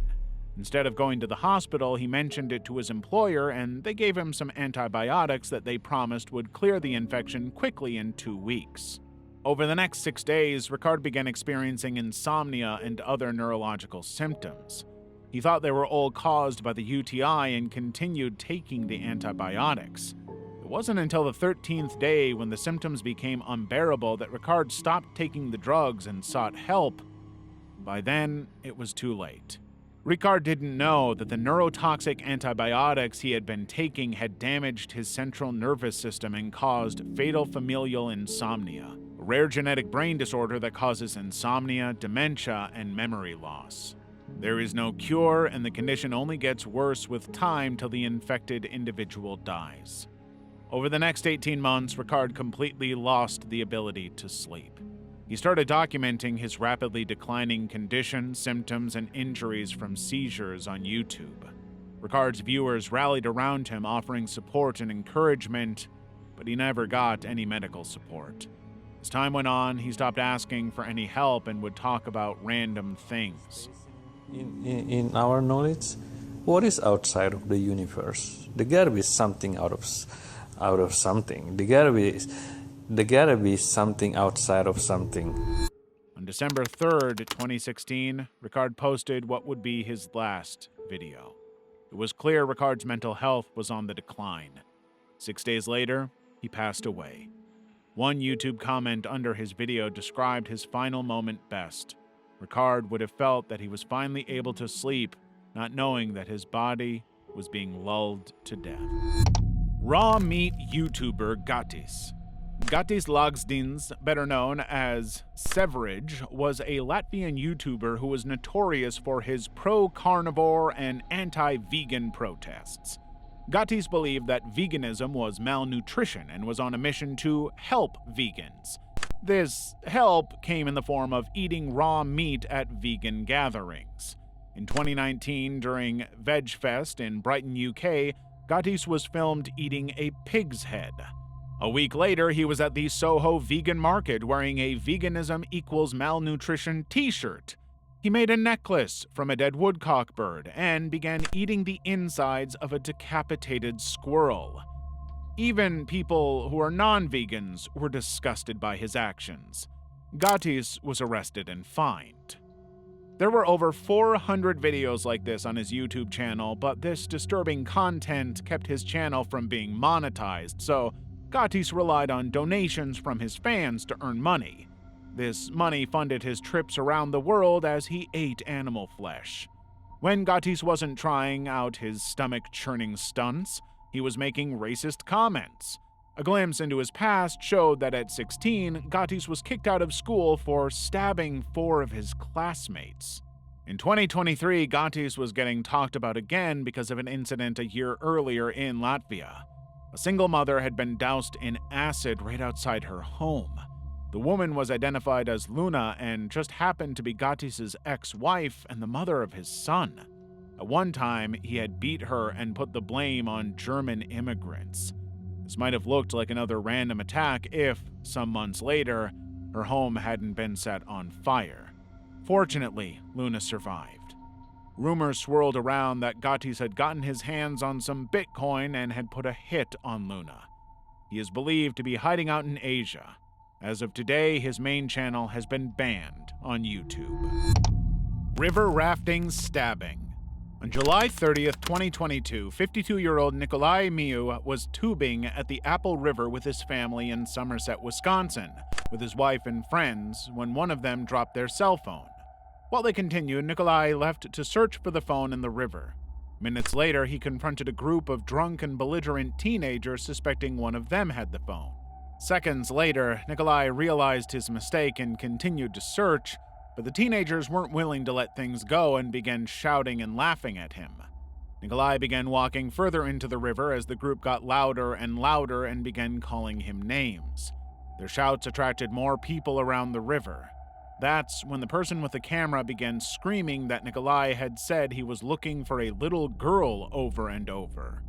Instead of going to the hospital, he mentioned it to his employer, and they gave him some antibiotics that they promised would clear the infection quickly in 2 weeks. Over the next 6 days, Ricard began experiencing insomnia and other neurological symptoms. He thought they were all caused by the UTI and continued taking the antibiotics. It wasn't until the 13th day, when the symptoms became unbearable, that Ricard stopped taking the drugs and sought help. By then, it was too late. Ricard didn't know that the neurotoxic antibiotics he had been taking had damaged his central nervous system and caused fatal familial insomnia, a rare genetic brain disorder that causes insomnia, dementia, and memory loss. There is no cure, and the condition only gets worse with time till the infected individual dies. Over the next 18 months, Ricard completely lost the ability to sleep. He started documenting his rapidly declining condition, symptoms, and injuries from seizures on YouTube. Ricard's viewers rallied around him, offering support and encouragement, but he never got any medical support. As time went on, he stopped asking for any help and would talk about random things. In our knowledge, what is outside of the universe? There gotta be something out of something. There gotta be something outside of something. On December 3rd, 2016, Ricard posted what would be his last video. It was clear Ricard's mental health was on the decline. 6 days later, he passed away. One YouTube comment under his video described his final moment best. Ricard would have felt that he was finally able to sleep, not knowing that his body was being lulled to death. Raw meat YouTuber Gatis. Gatis Lagsdins, better known as Severage, was a Latvian YouTuber who was notorious for his pro-carnivore and anti-vegan protests. Gatis believed that veganism was malnutrition and was on a mission to help vegans. This help came in the form of eating raw meat at vegan gatherings. In 2019, during VegFest in Brighton, UK, Gatis was filmed eating a pig's head. A week later, he was at the Soho Vegan Market wearing a Veganism Equals Malnutrition t-shirt. He made a necklace from a dead woodcock bird and began eating the insides of a decapitated squirrel. Even people who are non-vegans were disgusted by his actions. Gatis was arrested and fined. There were over 400 videos like this on his YouTube channel, but this disturbing content kept his channel from being monetized, so Gatis relied on donations from his fans to earn money. This money funded his trips around the world as he ate animal flesh. When Gatis wasn't trying out his stomach-churning stunts, he was making racist comments. A glimpse into his past showed that at 16, Gatis was kicked out of school for stabbing 4 of his classmates. In 2023, Gatis was getting talked about again because of an incident a year earlier in Latvia. A single mother had been doused in acid right outside her home. The woman was identified as Luna and just happened to be Gatis' ex-wife and the mother of his son. At one time, he had beat her and put the blame on German immigrants. This might have looked like another random attack if, some months later, her home hadn't been set on fire. Fortunately, Luna survived. Rumors swirled around that Gatis had gotten his hands on some Bitcoin and had put a hit on Luna. He is believed to be hiding out in Asia. As of today, his main channel has been banned on YouTube. River rafting stabbing. On July 30th, 2022, 52-year-old Nikolai Miu was tubing at the Apple River with his family in Somerset, Wisconsin, with his wife and friends, when one of them dropped their cell phone. While they continued, Nikolai left to search for the phone in the river. Minutes later, he confronted a group of drunk and belligerent teenagers suspecting one of them had the phone. Seconds later, Nikolai realized his mistake and continued to search, but the teenagers weren't willing to let things go and began shouting and laughing at him. Nikolai began walking further into the river as the group got louder and began calling him names. Their shouts attracted more people around the river. That's when the person with the camera began screaming that Nikolai had said he was looking for a little girl over and over.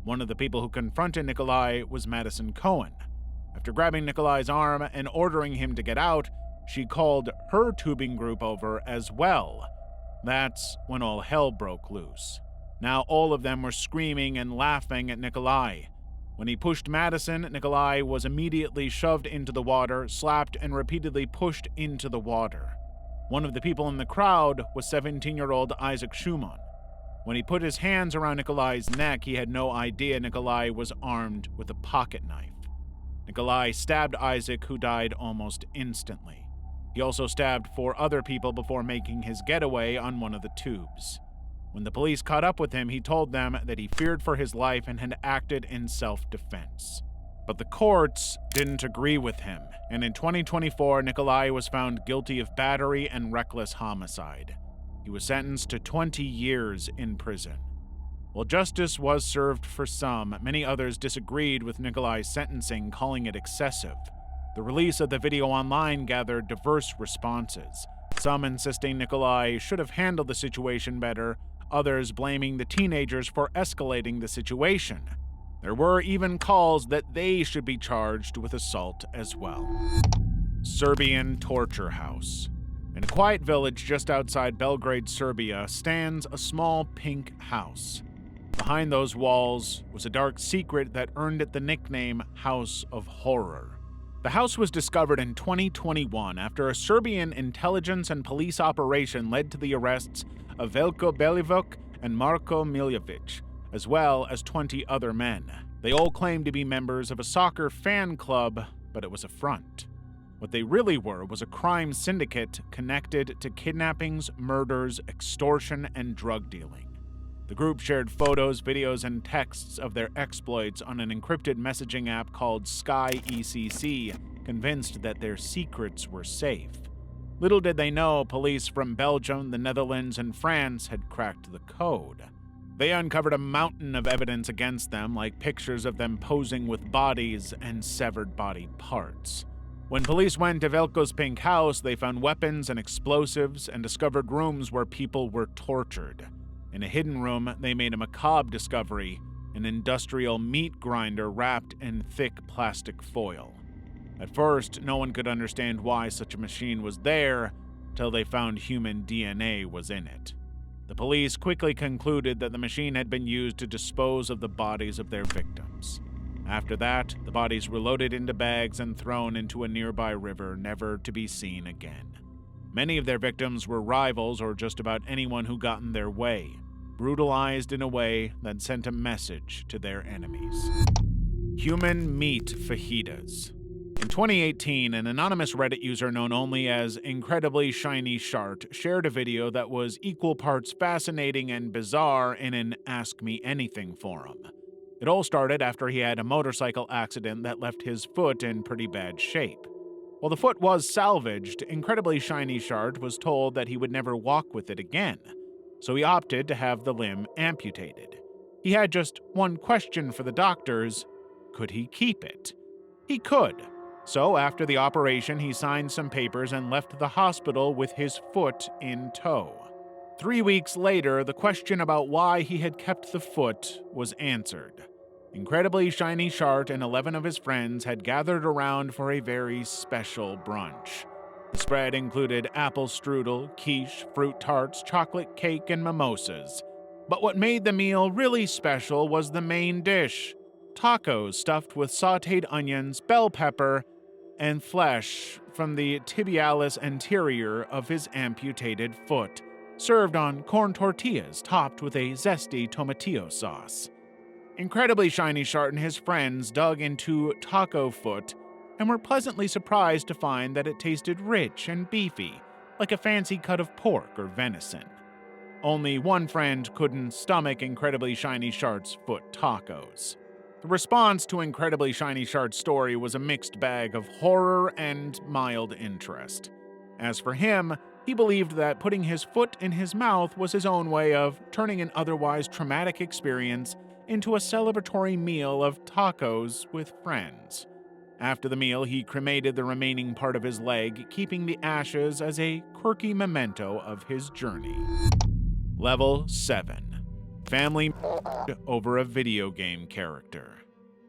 One of the people who confronted Nikolai was Madison Cohen. After grabbing Nikolai's arm and ordering him to get out, she called her tubing group over as well. That's when all hell broke loose. Now all of them were screaming and laughing at Nikolai. When he pushed Madison, Nikolai was immediately shoved into the water, slapped, and repeatedly pushed into the water. One of the people in the crowd was 17-year-old Isaac Schumann. When he put his hands around Nikolai's neck, he had no idea Nikolai was armed with a pocket knife. Nikolai stabbed Isaac, who died almost instantly. He also stabbed 4 other people before making his getaway on one of the tubes. When the police caught up with him, he told them that he feared for his life and had acted in self-defense. But the courts didn't agree with him, and in 2024, Nikolai was found guilty of battery and reckless homicide. He was sentenced to 20 years in prison. While justice was served for some, many others disagreed with Nikolai's sentencing, calling it excessive. The release of the video online gathered diverse responses, some insisting Nikolai should have handled the situation better, others blaming the teenagers for escalating the situation. There were even calls that they should be charged with assault as well. Serbian torture house. In a quiet village just outside Belgrade, Serbia, stands a small pink house. Behind those walls was a dark secret that earned it the nickname House of Horror. The house was discovered in 2021 after a Serbian intelligence and police operation led to the arrests of Veljko Belivuk and Marko Miljevic, as well as 20 other men. They all claimed to be members of a soccer fan club, but it was a front. What they really were was a crime syndicate connected to kidnappings, murders, extortion, and drug dealing. The group shared photos, videos, and texts of their exploits on an encrypted messaging app called Sky ECC, convinced that their secrets were safe. Little did they know, police from Belgium, the Netherlands, and France had cracked the code. They uncovered a mountain of evidence against them, like pictures of them posing with bodies and severed body parts. When police went to Veljko's pink house, they found weapons and explosives and discovered rooms where people were tortured. In a hidden room, they made a macabre discovery, an industrial meat grinder wrapped in thick plastic foil. At first, no one could understand why such a machine was there, till they found human DNA was in it. The police quickly concluded that the machine had been used to dispose of the bodies of their victims. After that, the bodies were loaded into bags and thrown into a nearby river, never to be seen again. Many of their victims were rivals or just about anyone who got in their way, brutalized in a way that sent a message to their enemies. Human meat fajitas. In 2018, an anonymous Reddit user known only as Incredibly Shiny Shart shared a video that was equal parts fascinating and bizarre in an Ask Me Anything forum. It all started after he had a motorcycle accident that left his foot in pretty bad shape. While the foot was salvaged, Incredibly Shiny Shart was told that he would never walk with it again, so he opted to have the limb amputated. He had just one question for the doctors: could he keep it? He could. So after the operation, he signed some papers and left the hospital with his foot in tow. 3 weeks later, the question about why he had kept the foot was answered. Incredibly Shiny Shart and 11 of his friends had gathered around for a very special brunch. The spread included apple strudel, quiche, fruit tarts, chocolate cake, and mimosas. But what made the meal really special was the main dish: tacos stuffed with sautéed onions, bell pepper, and flesh from the tibialis anterior of his amputated foot, served on corn tortillas topped with a zesty tomatillo sauce. Incredibly Shiny Shart and his friends dug into taco foot and were pleasantly surprised to find that it tasted rich and beefy, like a fancy cut of pork or venison. Only one friend couldn't stomach Incredibly Shiny Shart's foot tacos. The response to Incredibly Shiny Shart's story was a mixed bag of horror and mild interest. As for him, he believed that putting his foot in his mouth was his own way of turning an otherwise traumatic experience into a celebratory meal of tacos with friends. After the meal, he cremated the remaining part of his leg, keeping the ashes as a quirky memento of his journey. Level 7. Family over a video game character.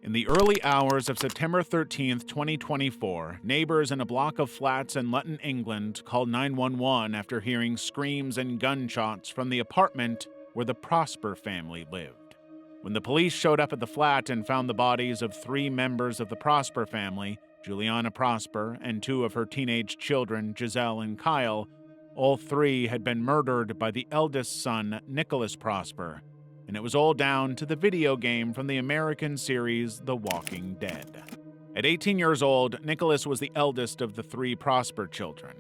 In the early hours of September 13, 2024, neighbors in a block of flats in Luton, England, called 911 after hearing screams and gunshots from the apartment where the Prosper family lived. When the police showed up at the flat and found the bodies of 3 members of the Prosper family, Juliana Prosper and 2 of her teenage children, Giselle and Kyle, all 3 had been murdered by the eldest son, Nicholas Prosper, and it was all down to the video game from the American series The Walking Dead. At 18 years old, Nicholas was the eldest of the 3 Prosper children.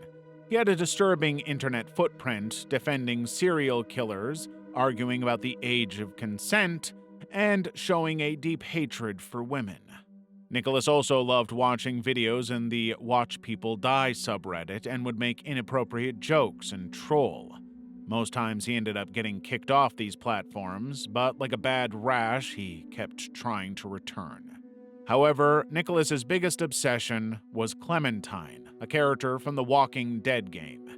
He had a disturbing internet footprint, defending serial killers, arguing about the age of consent, and showing a deep hatred for women. Nicholas also loved watching videos in the Watch People Die subreddit and would make inappropriate jokes and troll. Most times he ended up getting kicked off these platforms, but like a bad rash, he kept trying to return. However, Nicholas's biggest obsession was Clementine, a character from the Walking Dead game.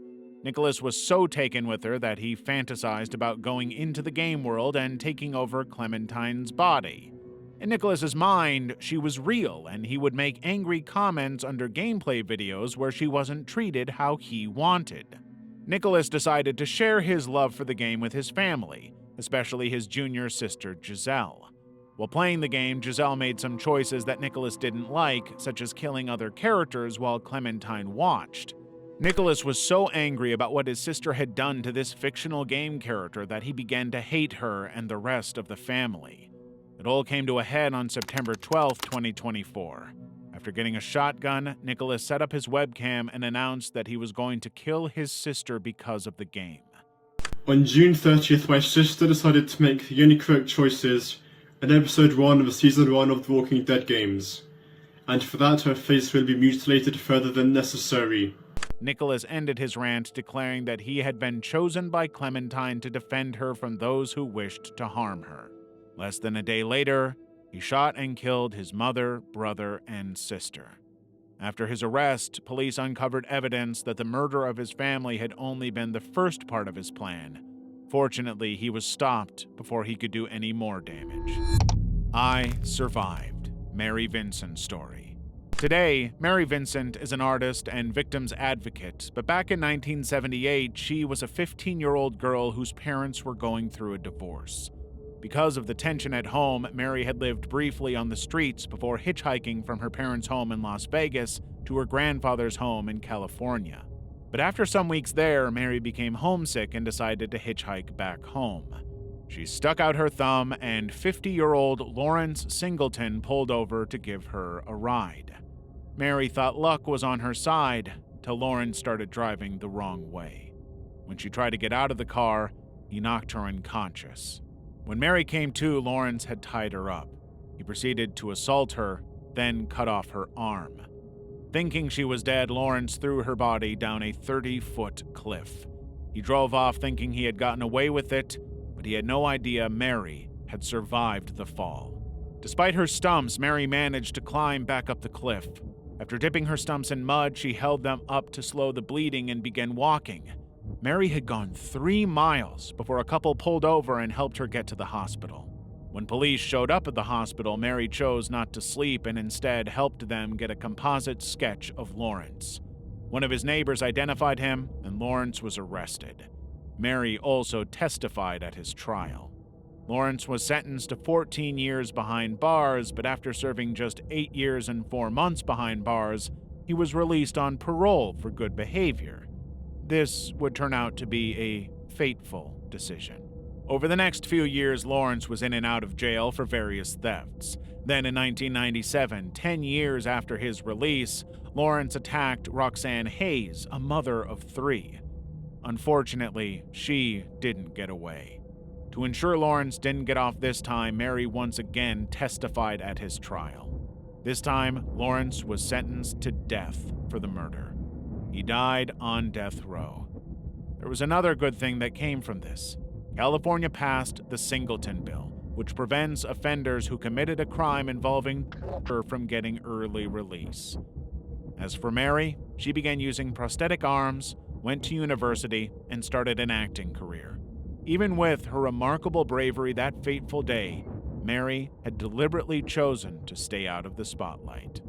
Nicholas was so taken with her that he fantasized about going into the game world and taking over Clementine's body. In Nicholas's mind, she was real, and he would make angry comments under gameplay videos where she wasn't treated how he wanted. Nicholas decided to share his love for the game with his family, especially his junior sister Giselle. While playing the game, Giselle made some choices that Nicholas didn't like, such as killing other characters while Clementine watched. Nicholas was so angry about what his sister had done to this fictional game character that he began to hate her and the rest of the family. It all came to a head on September 12, 2024. After getting a shotgun, Nicholas set up his webcam and announced that he was going to kill his sister because of the game. On June 30th, my sister decided to make the only correct choices in episode 1 of season 1 of the Walking Dead games, and for that her face will be mutilated further than necessary. Nicholas ended his rant declaring that he had been chosen by Clementine to defend her from those who wished to harm her. Less than a day later, he shot and killed his mother, brother, and sister. After his arrest, police uncovered evidence that the murder of his family had only been the first part of his plan. Fortunately, he was stopped before he could do any more damage. I survived. Mary Vincent's story. Today, Mary Vincent is an artist and victim's advocate, but back in 1978, she was a 15-year-old girl whose parents were going through a divorce. Because of the tension at home, Mary had lived briefly on the streets before hitchhiking from her parents' home in Las Vegas to her grandfather's home in California. But after some weeks there, Mary became homesick and decided to hitchhike back home. She stuck out her thumb, and 50-year-old Lawrence Singleton pulled over to give her a ride. Mary thought luck was on her side till Lawrence started driving the wrong way. When she tried to get out of the car, he knocked her unconscious. When Mary came to, Lawrence had tied her up. He proceeded to assault her, then cut off her arm. Thinking she was dead, Lawrence threw her body down a 30-foot cliff. He drove off thinking he had gotten away with it, but he had no idea Mary had survived the fall. Despite her stumps, Mary managed to climb back up the cliff. After dipping her stumps in mud, she held them up to slow the bleeding and began walking. Mary had gone 3 miles before a couple pulled over and helped her get to the hospital. When police showed up at the hospital, Mary chose not to sleep and instead helped them get a composite sketch of Lawrence. One of his neighbors identified him, and Lawrence was arrested. Mary also testified at his trial. Lawrence was sentenced to 14 years behind bars, but after serving just 8 years and 4 months behind bars, he was released on parole for good behavior. This would turn out to be a fateful decision. Over the next few years, Lawrence was in and out of jail for various thefts. Then in 1997, 10 years after his release, Lawrence attacked Roxanne Hayes, a mother of 3. Unfortunately, she didn't get away. To ensure Lawrence didn't get off this time, Mary once again testified at his trial. This time, Lawrence was sentenced to death for the murder. He died on death row. There was another good thing that came from this. California passed the Singleton Bill, which prevents offenders who committed a crime involving torture from getting early release. As for Mary, she began using prosthetic arms, went to university, and started an acting career. Even with her remarkable bravery that fateful day, Mary had deliberately chosen to stay out of the spotlight.